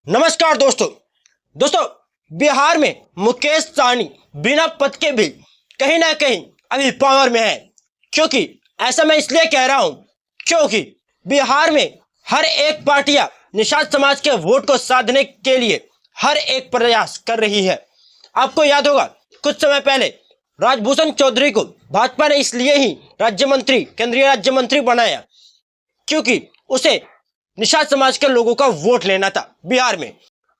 नमस्कार दोस्तों बिहार में मुकेश सहनी बिना पद के भी कहीं ना कहीं अभी पावर में है। क्योंकि ऐसा मैं इसलिए कह रहा हूं क्योंकि बिहार में हर एक पार्टियां निषाद समाज के वोट को साधने के लिए हर एक प्रयास कर रही है। आपको याद होगा कुछ समय पहले राजभूषण चौधरी को भाजपा ने इसलिए ही केंद्रीय राज्य मंत्री बनाया क्योंकि उसे निषाद समाज के लोगों का वोट लेना था बिहार में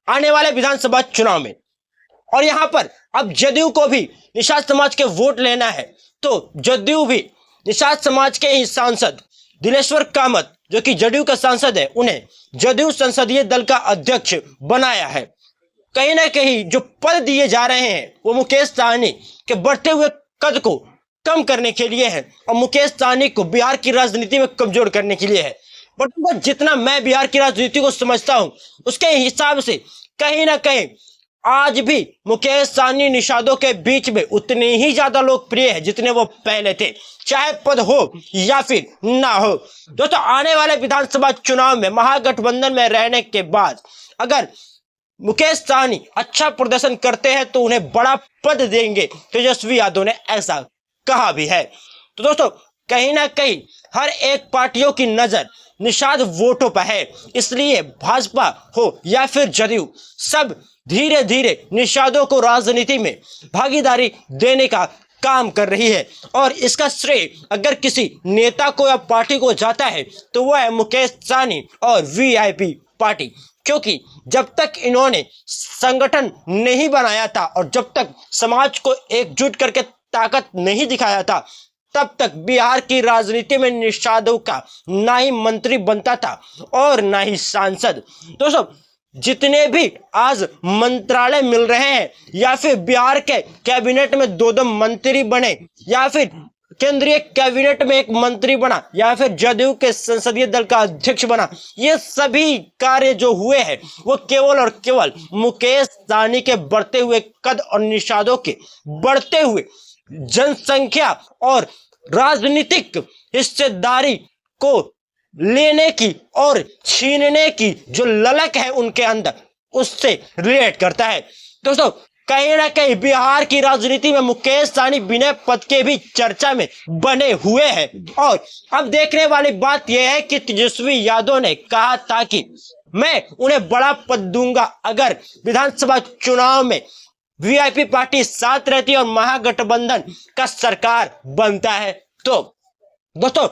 आने वाले विधानसभा चुनाव में। और यहां पर अब जदयू को भी निषाद समाज के वोट लेना है तो जदयू भी निषाद समाज के ही सांसद दिलेश्वर कामत जो कि जदयू का सांसद है उन्हें जदयू संसदीय दल का अध्यक्ष बनाया है। कहीं ना कहीं जो पद दिए जा रहे हैं वो मुकेश सहनी के बढ़ते हुए कद को कम करने के लिए है और मुकेश सहनी को बिहार की राजनीति में कमजोर करने के लिए है। बट जितना मैं बिहार की राजनीति को समझता हूं उसके हिसाब से कहीं ना कहीं आज भी मुकेश सहनी निषादों के बीच में उतने ही ज्यादा लोकप्रिय है जितने वो पहले थे, चाहे पद हो या फिर ना हो। दोस्तों आने वाले विधानसभा चुनाव में महागठबंधन में रहने के बाद अगर मुकेश सहनी अच्छा प्रदर्शन करते हैं तो उन्हें बड़ा पद देंगे, तेजस्वी यादव ने ऐसा कहा भी है। तो दोस्तों कहीं ना कहीं हर एक पार्टियों की नजर निषाद वोटों पर है, इसलिए भाजपा हो या फिर जदयू सब धीरे धीरे निषादों को राजनीति में भागीदारी देने का काम कर रही है। और इसका श्रेय अगर किसी नेता को या पार्टी को जाता है तो वह है मुकेश सहनी और वीआईपी पार्टी। क्योंकि जब तक इन्होंने संगठन नहीं बनाया था और जब तक समाज को एकजुट करके ताकत नहीं दिखाया था तब तक बिहार की राजनीति में निषादों का ना ही मंत्री बनता था और ना ही सांसद। दोस्तों जितने भी आज मंत्रालय मिल रहे हैं या फिर बिहार के कैबिनेट में दो मंत्री बने या फिर केंद्रीय कैबिनेट में एक मंत्री बना या फिर जदयू के संसदीय दल का अध्यक्ष बना, ये सभी कार्य जो हुए हैं वो केवल और केवल मुकेश सहनी के बढ़ते हुए कद और निषादों के बढ़ते हुए जनसंख्या और राजनीतिक हिस्सेदारी को लेने की और छीनने की जो ललक है उनके अंदर उससे रिलेट करता है। दोस्तों कहीं ना कहीं बिहार की राजनीति में मुकेश सहनी बिना पद के भी चर्चा में बने हुए हैं। और अब देखने वाली बात यह है कि तेजस्वी यादव ने कहा था कि मैं उन्हें बड़ा पद दूंगा अगर विधानसभा चुनाव में वीआईपी पार्टी साथ रहती है और महागठबंधन का सरकार बनता है। तो दोस्तों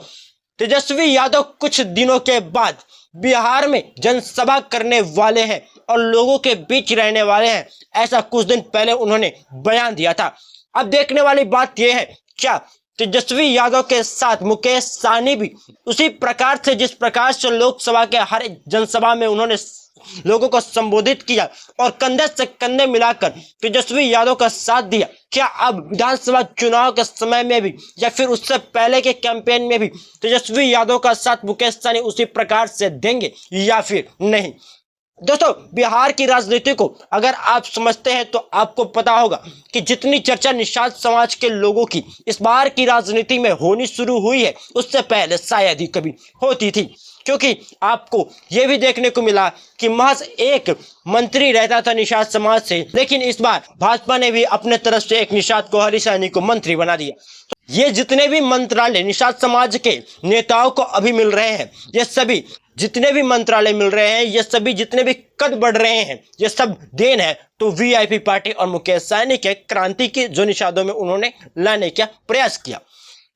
तेजस्वी यादव कुछ दिनों के बाद बिहार में जनसभा करने वाले हैं और लोगों के बीच रहने वाले हैं, ऐसा कुछ दिन पहले उन्होंने बयान दिया था। अब देखने वाली बात यह है क्या तेजस्वी यादव के साथ मुकेश सहनी भी उसी प्रकार से जिस प्रकार से लोकसभा के हर जनसभा में उन्होंने लोगों को संबोधित किया और कंधे से कंधे मिलाकर तेजस्वी यादव का साथ दिया, क्या अब विधानसभा चुनाव के समय में भी या फिर उससे पहले के कैंपेन में भी तेजस्वी यादव का साथ मुकेश सहनी उसी प्रकार से देंगे या फिर नहीं? दोस्तों बिहार की राजनीति को अगर आप समझते हैं तो आपको पता होगा कि जितनी चर्चा निषाद समाज के लोगों की इस बार की राजनीति में होनी शुरू हुई है उससे पहले शायद ही कभी होती थी। क्योंकि आपको यह भी देखने को मिला कि महज एक मंत्री रहता था निषाद समाज से, लेकिन इस बार भाजपा ने भी अपने तरफ से एक निषाद कुमारी सहनी को मंत्री बना दिया। तो ये जितने भी मंत्रालय निषाद समाज के नेताओं को अभी मिल रहे हैं, ये सभी जितने भी मंत्रालय मिल रहे हैं, ये सभी जितने भी कद बढ़ रहे हैं, ये सब देन है तो वीआईपी पार्टी और मुकेश सहनी के क्रांति की जो निषादों में उन्होंने लाने का प्रयास किया।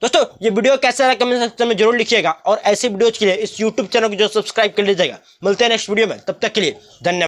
दोस्तों ये वीडियो कैसा रहा कमेंट सेक्शन में जरूर लिखिएगा और ऐसे वीडियोज के लिए इस यूट्यूब चैनल को जो सब्सक्राइब कर लीजिएगा। मिलते हैं नेक्स्ट वीडियो में, तब तक के लिए धन्यवाद।